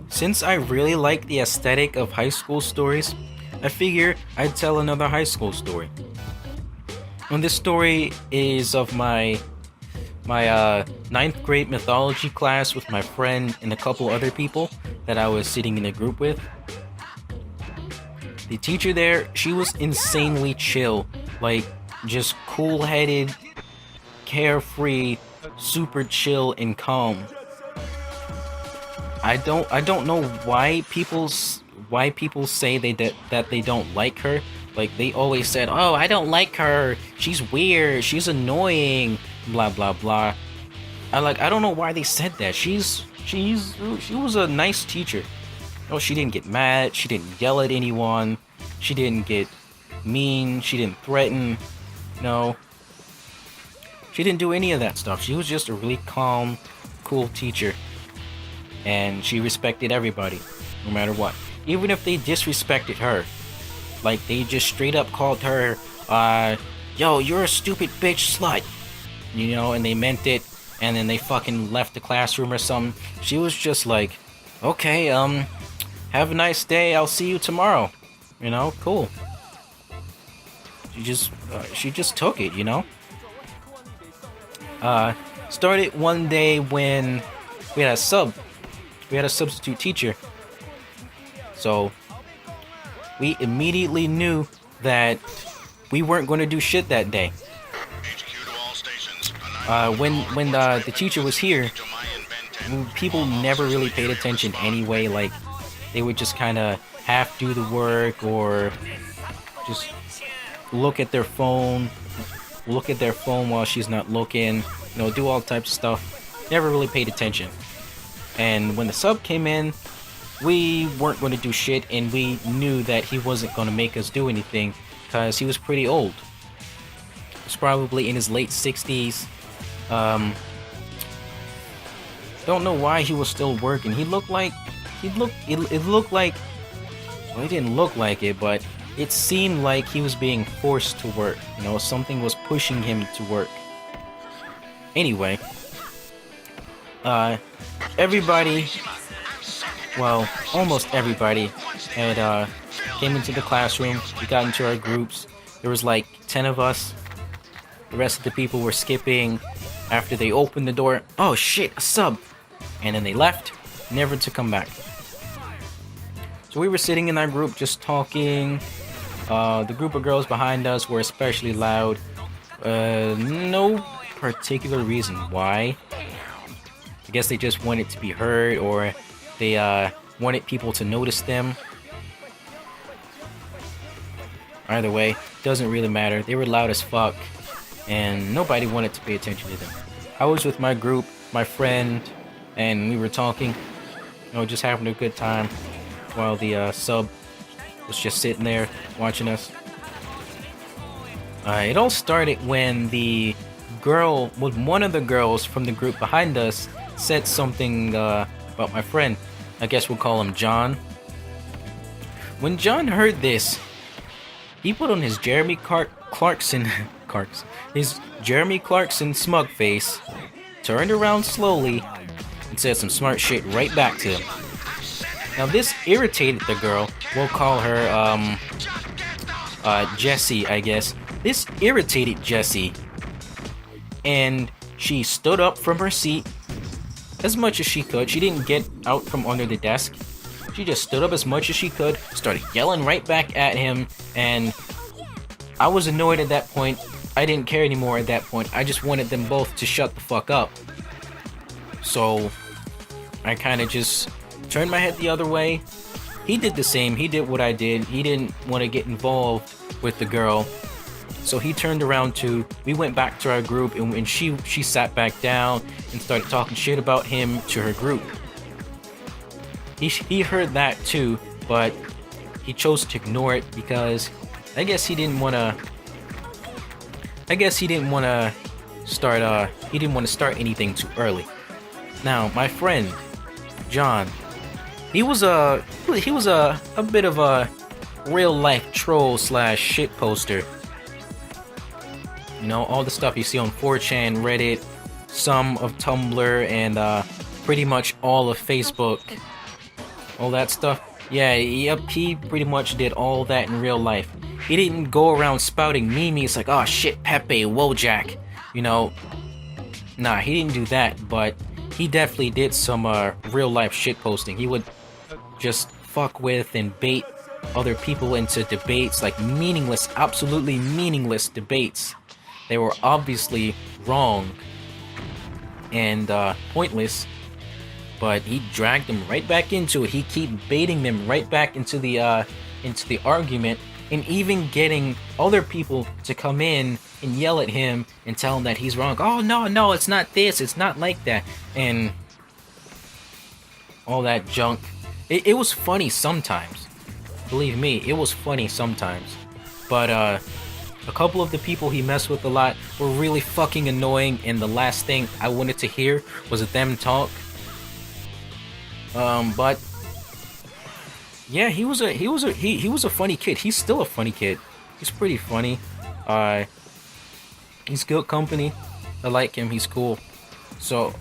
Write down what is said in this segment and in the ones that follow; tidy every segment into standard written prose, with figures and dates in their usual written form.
Since I really like the aesthetic of high school stories, I figure I'd tell another high school story. And this story is of my ninth grade mythology class with my friend and a couple other people that I was sitting in a group with. The teacher there, she was insanely chill, like just cool-headed, carefree, super chill and calm. I don't know why people say that they don't like her. Like they always said, "Oh, I don't like her. She's weird. She's annoying." Blah blah blah. I don't know why they said that. She was a nice teacher. No, she didn't get mad. She didn't yell at anyone. She didn't get mean. She didn't threaten. No. She didn't do any of that stuff. She was just a really calm, cool teacher. And she respected everybody, no matter what. Even if they disrespected her. Like, they just straight up called her, yo, you're a stupid bitch slut. You know, and they meant it. And then they fucking left the classroom or something. She was just like, okay, have a nice day. I'll see you tomorrow. You know, cool. She just took it, you know? Started one day when we had a substitute teacher. So we immediately knew that we weren't going to do shit that day. When the teacher was here, people never really paid attention anyway. Like, they would just kind of half do the work or just look at their phone while she's not looking. You know, do all types of stuff. Never really paid attention. And when the sub came in, we weren't going to do shit, and we knew that he wasn't going to make us do anything because he was pretty old. He was probably in his late 60s. Don't know why he was still working. It looked like, well, it didn't look like it, but it seemed like he was being forced to work. You know, something was pushing him to work. Anyway, everybody, well, almost everybody had came into the classroom. We got into our groups. There was like 10 of us. The rest of the people were skipping. After they opened the door, oh shit, a sub! And then they left, never to come back. So we were sitting in our group just talking. The group of girls behind us were especially loud. No particular reason why. I guess they just wanted to be heard, or they wanted people to notice them. Either way, doesn't really matter. They were loud as fuck, and nobody wanted to pay attention to them. I was with my group, my friend, and we were talking, you know, just having a good time, while the sub was just sitting there watching us. It all started when one of the girls from the group behind us said something about my friend. I guess we'll call him John. When John heard this, he put on his Jeremy Clarkson smug face, turned around slowly, and said some smart shit right back to him. Now this irritated the girl. We'll call her Jessie, I guess. This irritated Jessie, and she stood up from her seat as much as she could. She didn't get out from under the desk. She just stood up as much as she could, started yelling right back at him, and I was annoyed at that point. I didn't care anymore at that point. I just wanted them both to shut the fuck up. So I kind of just turned my head the other way. He did the same. He did what I did. He didn't want to get involved with the girl. So he turned around too. We went back to our group, and she sat back down and started talking shit about him to her group. He heard that too, but he chose to ignore it because I guess he didn't want to start anything too early. Now, my friend John, he was a bit of a real life troll / shit poster. You know, all the stuff you see on 4chan, Reddit, some of Tumblr, and pretty much all of Facebook, all that stuff. Yeah, yep, he pretty much did all that in real life. He didn't go around spouting memes like, oh shit, Pepe, Wojak, you know. Nah, he didn't do that, but he definitely did some real life shit posting. He would just fuck with and bait other people into debates, like meaningless, absolutely meaningless debates. They were obviously wrong and pointless, but he dragged them right back into it. He keep baiting them right back into the argument, and even getting other people to come in and yell at him and tell him that he's wrong. Oh no, it's not this, it's not like that, and all that junk. It was funny sometimes. Believe me, it was funny sometimes. But a couple of the people he messed with a lot were really fucking annoying, and the last thing I wanted to hear was them talk. But yeah, he was a funny kid. He's still a funny kid. He's pretty funny. He's good company. I like him. He's cool. So,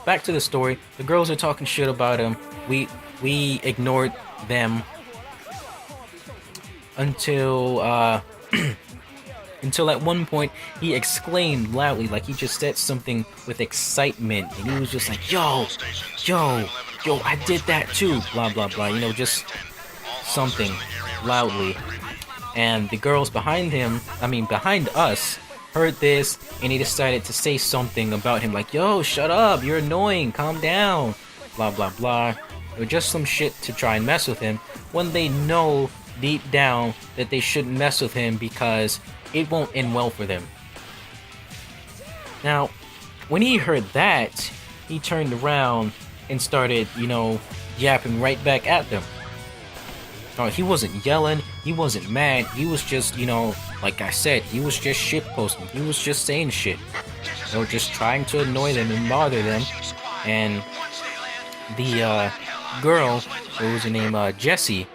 back to the story. The girls are talking shit about him. We ignored them until until at one point he exclaimed loudly, like he just said something with excitement, and he was just like, yo, I did that too, blah blah blah, you know, just something loudly. And the girls behind us heard this, and he decided to say something about him, like, yo, shut up, you're annoying, calm down, blah blah blah. It was just some shit to try and mess with him, when they know deep down that they shouldn't mess with him because it won't end well for them. Now, when he heard that, he turned around and started, you know, yapping right back at them. He wasn't yelling, he wasn't mad, he was just, you know, like I said, he was just shit posting, he was just saying shit. You know, just trying to annoy them and bother them. And the girl, what was her name, Jessie,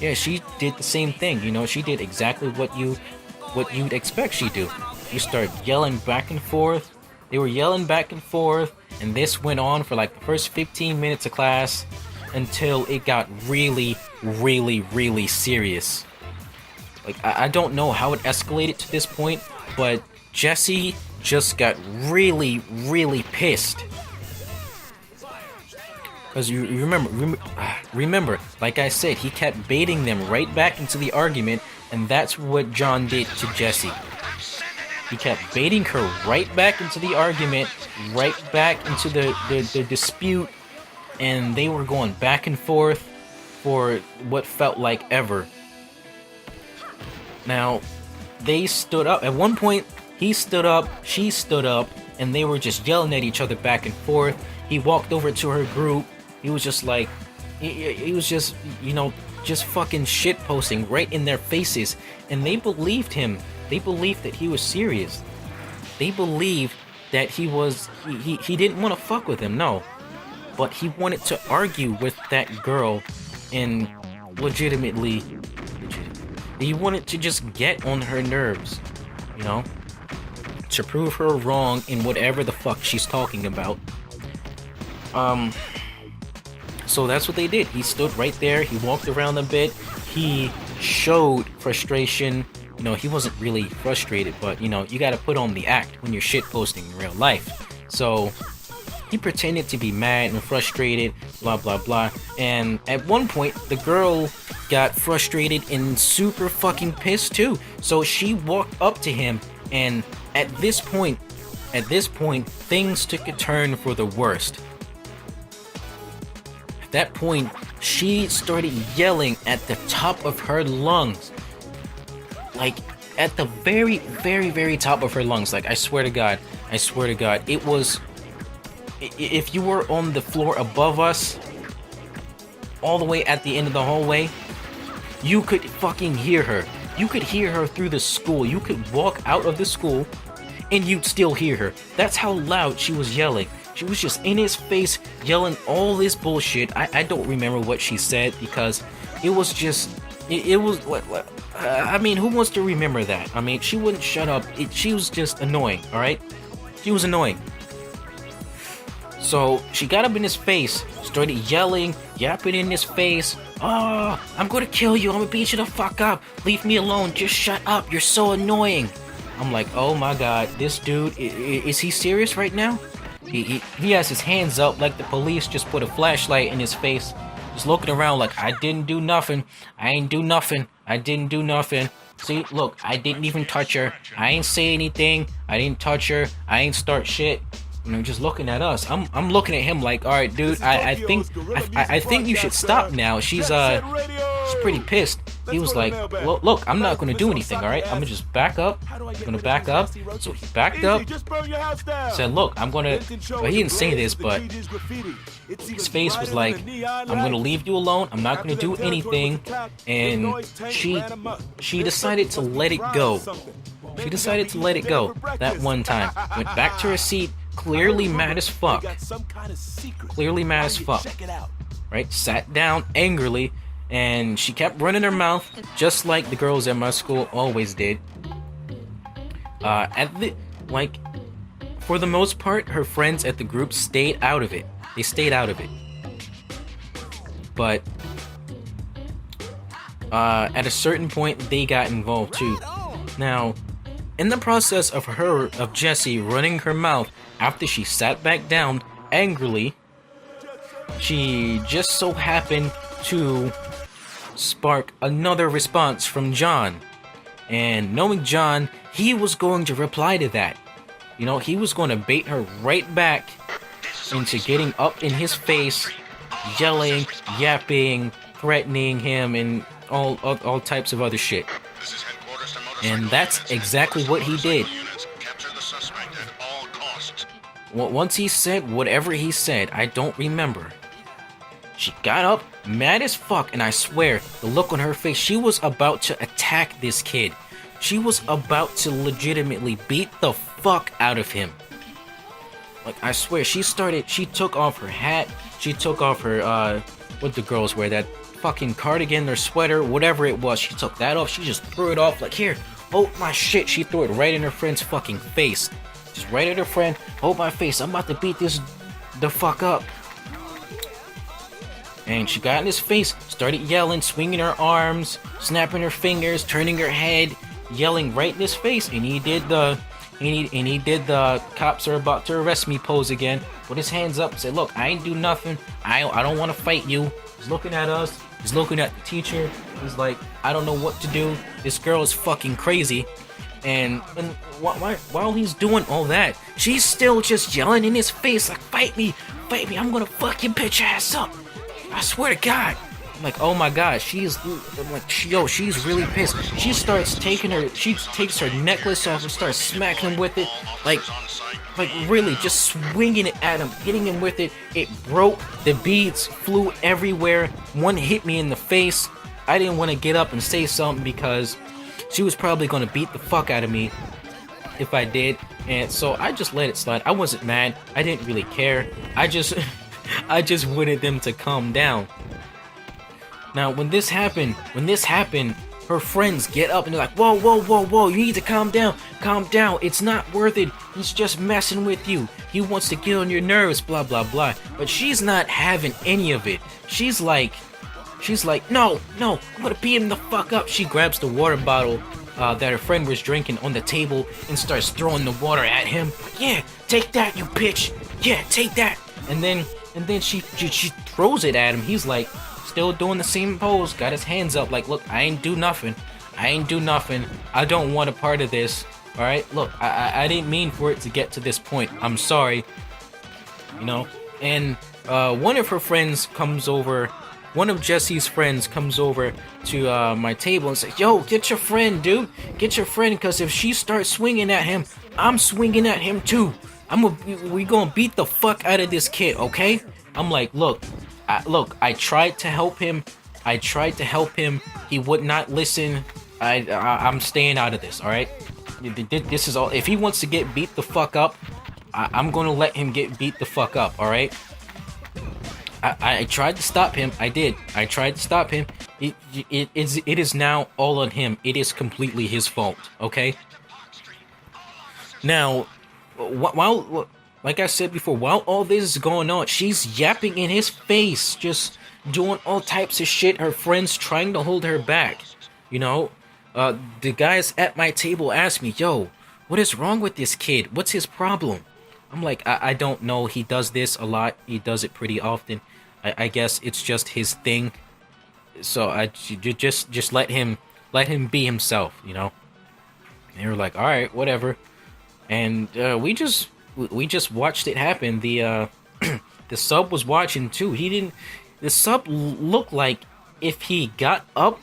yeah, she did the same thing, you know, she did exactly what you'd expect she'd do. She started yelling back and forth, they were yelling back and forth, and this went on for like the first 15 minutes of class, until it got really, really, really serious. Like, I don't know how it escalated to this point, but Jessie just got really, really pissed. Because you remember, like I said, he kept baiting them right back into the argument, and that's what John did to Jessie. He kept baiting her right back into the argument, right back into the dispute, and they were going back and forth for what felt like ever. Now, they stood up. At one point, he stood up, she stood up, and they were just yelling at each other back and forth. He walked over to her group. He was just like, he was just, you know, just fucking shit posting right in their faces. And they believed him. They believed that he was serious. They believed that he didn't want to fuck with him, no. But he wanted to argue with that girl, and legitimately, he wanted to just get on her nerves, you know, to prove her wrong in whatever the fuck she's talking about. So that's what they did. He stood right there, he walked around a bit, he showed frustration. You know, he wasn't really frustrated, but, you know, you gotta put on the act when you're shit posting in real life. So he pretended to be mad and frustrated, blah blah blah. And at one point, the girl got frustrated and super fucking pissed too. So she walked up to him, and at this point, things took a turn for the worst. At that point, she started yelling at the top of her lungs. Like, at the very, very, very top of her lungs. Like, I swear to God, it was, if you were on the floor above us, all the way at the end of the hallway, you could fucking hear her. You could hear her through the school. You could walk out of the school, and you'd still hear her. That's how loud she was yelling. She was just in his face, yelling all this bullshit. I don't remember what she said, because it was just, it was, I mean, who wants to remember that? I mean, she wouldn't shut up. She was just annoying, alright? She was annoying. So she got up in his face, started yelling, yapping in his face. Oh, I'm gonna kill you. I'm gonna beat you the fuck up. Leave me alone. Just shut up. You're so annoying. I'm like, oh my god, this dude, is he serious right now? He has his hands up like the police just put a flashlight in his face. Just looking around like, I didn't do nothing. I ain't do nothing. I didn't do nothing. See, look, I didn't even touch her. I ain't say anything. I didn't touch her. I ain't start shit. You know, just looking at us. I'm looking at him like, all right, dude. I think you should stop now. She's pretty pissed. He was like, look, I'm not gonna do anything. All right, I'm gonna just back up. I'm gonna back up. So he backed up. Said, look, I'm gonna. Well, he didn't say this, but his face was like, I'm gonna leave you alone. I'm not gonna do anything. And she decided to let it go. She decided to let it go that one time. Went back to her seat, clearly mad as fuck. Clearly mad as fuck. Right? Sat down angrily, and she kept running her mouth, just like the girls at my school always did. For the most part, her friends at the group stayed out of it. They stayed out of it. But at a certain point, they got involved too. Now, in the process of Jessie running her mouth after she sat back down angrily, she just so happened to spark another response from John. And knowing John, he was going to reply to that. You know, he was going to bait her right back into getting up in his face, yelling, yapping, threatening him, and all types of other shit. And that's exactly what he did. Once he said whatever he said, I don't remember. She got up, mad as fuck, and I swear, the look on her face, she was about to attack this kid. She was about to legitimately beat the fuck out of him. Like, I swear, she took off her hat, she took off her, what the girls wear, that fucking cardigan or sweater, whatever it was, she took that off, she just threw it off, like, here, hold my shit, she threw it right in her friend's fucking face. Just right at her friend, hold my face, I'm about to beat this the fuck up. And she got in his face, started yelling, swinging her arms, snapping her fingers, turning her head, yelling right in his face, and he did the cops are about to arrest me pose again. Put his hands up and said, look, I ain't do nothing. I don't want to fight you. He's looking at us. He's looking at the teacher. He's like, I don't know what to do. This girl is fucking crazy. And while he's doing all that, she's still just yelling in his face like, fight me, I'm gonna fucking bitch ass up. I swear to God. I'm like, oh my God, she's really pissed. She takes her necklace off and starts smacking him with it, like really just swinging it at him, hitting him with it. It broke, the beads flew everywhere. One hit me in the face. I didn't want to get up and say something because she was probably going to beat the fuck out of me if I did, and so I just let it slide. I wasn't mad. I didn't really care. I just wanted them to calm down. Now, when this happened, her friends get up and they're like, whoa, you need to calm down, it's not worth it, he's just messing with you, he wants to get on your nerves, blah, blah, blah. But she's not having any of it. She's like, no, I'm gonna beat him the fuck up. She grabs the water bottle that her friend was drinking on the table and starts throwing the water at him. Yeah, take that, you bitch. Yeah, take that. And then she throws it at him. He's like, still doing the same pose, got his hands up like, look, I ain't do nothing. I don't want a part of this. All right, look, I didn't mean for it to get to this point. I'm sorry. You know, and one of her friends comes over. One of Jessie's friends comes over to my table and says, yo, get your friend, dude. Get your friend, because if she starts swinging at him, I'm swinging at him too. We gonna beat the fuck out of this kid, okay? I'm like, look, I tried to help him. He would not listen. I'm staying out of this, all right? This is all. If he wants to get beat the fuck up, I'm gonna let him get beat the fuck up, all right? I tried to stop him. I did. I tried to stop him. It is now all on him. It is completely his fault. Okay. Now, while like I said before, while all this is going on, she's yapping in his face, just doing all types of shit. Her friends trying to hold her back. You know, the guys at my table asked me, "Yo, what is wrong with this kid? What's his problem?" I'm like, I don't know. He does this a lot. He does it pretty often. I guess it's just his thing. So just let him be himself. You know. And they were like, all right, whatever. And we just watched it happen. The the sub was watching too. He didn't. The sub looked like if he got up,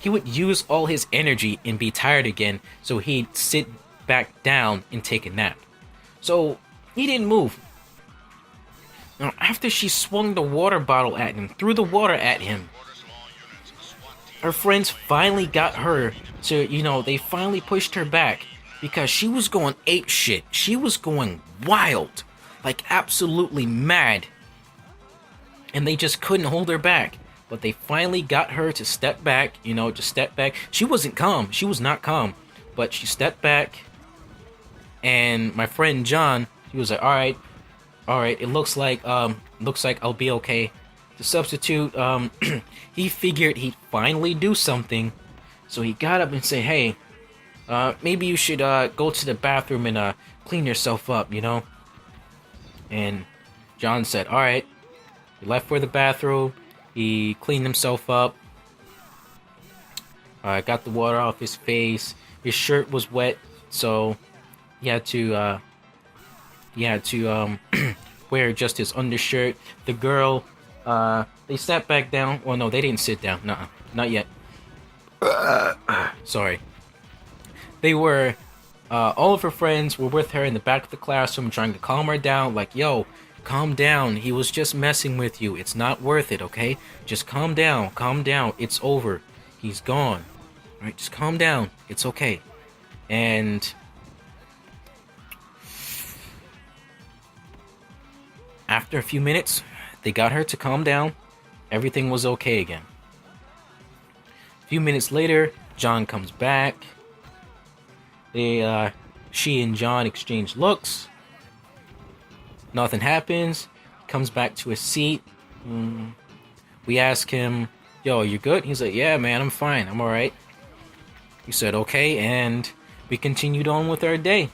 he would use all his energy and be tired again. So he'd sit back down and take a nap. So he didn't move. Now after she swung the water bottle at him, threw the water at him, her friends finally got her to, they finally pushed her back because she was going ape shit. She was going wild, like absolutely mad. And they just couldn't hold her back. But they finally got her to step back, just step back. She wasn't calm. She was not calm. But she stepped back. And my friend John, he was like, all right, it looks like I'll be okay. The substitute, he figured he'd finally do something. So he got up and said, hey, maybe you should go to the bathroom and clean yourself up, And John said, all right. He left for the bathroom. He cleaned himself up. Got the water off his face. His shirt was wet, so he had to wear just his undershirt. The girl, they sat back down. Well, no, they didn't sit down. Nuh-uh, not yet. Sorry. They were, all of her friends were with her in the back of the classroom trying to calm her down. Like, yo, calm down. He was just messing with you. It's not worth it, okay? Just calm down. Calm down. It's over. He's gone. All right, just calm down. It's okay. And after a few minutes, they got her to calm down. Everything was okay again. A few minutes later, John comes back. She and John exchange looks. Nothing happens. He comes back to his seat. We ask him, yo, you good? He's like, yeah, man, I'm fine. I'm all right. He said, okay, and we continued on with our day.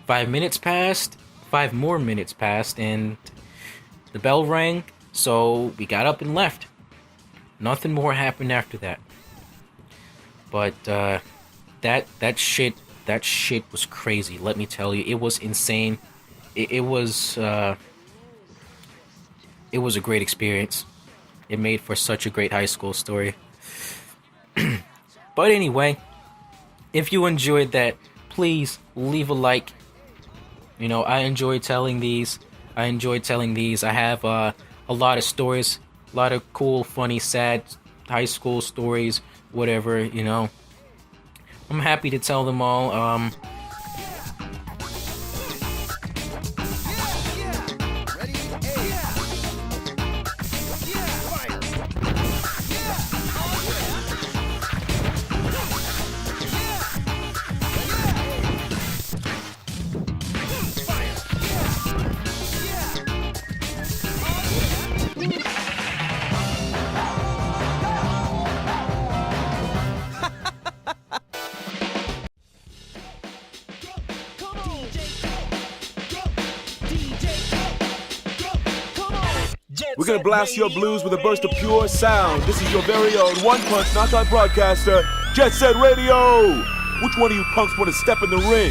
5 minutes passed. 5 more minutes passed, and the bell rang, so we got up and left. Nothing more happened after that. But that shit was crazy. Let me tell you, it was insane. It was a great experience. It made for such a great high school story. But anyway, if you enjoyed that, please leave a like. I enjoy telling these. I have a lot of stories, a lot of cool, funny, sad high school stories, whatever, I'm happy to tell them all. We're gonna blast your blues with a burst of pure sound. This is your very own one-punch knockout broadcaster, Jet Set Radio. Which one of you punks want to step in the ring?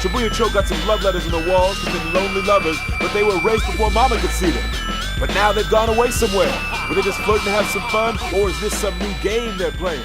Shibuya Cho got some love letters on the walls from the lonely lovers, but they were raised before mama could see them. But now they've gone away somewhere. Were they just flirting to have some fun, or is this some new game they're playing?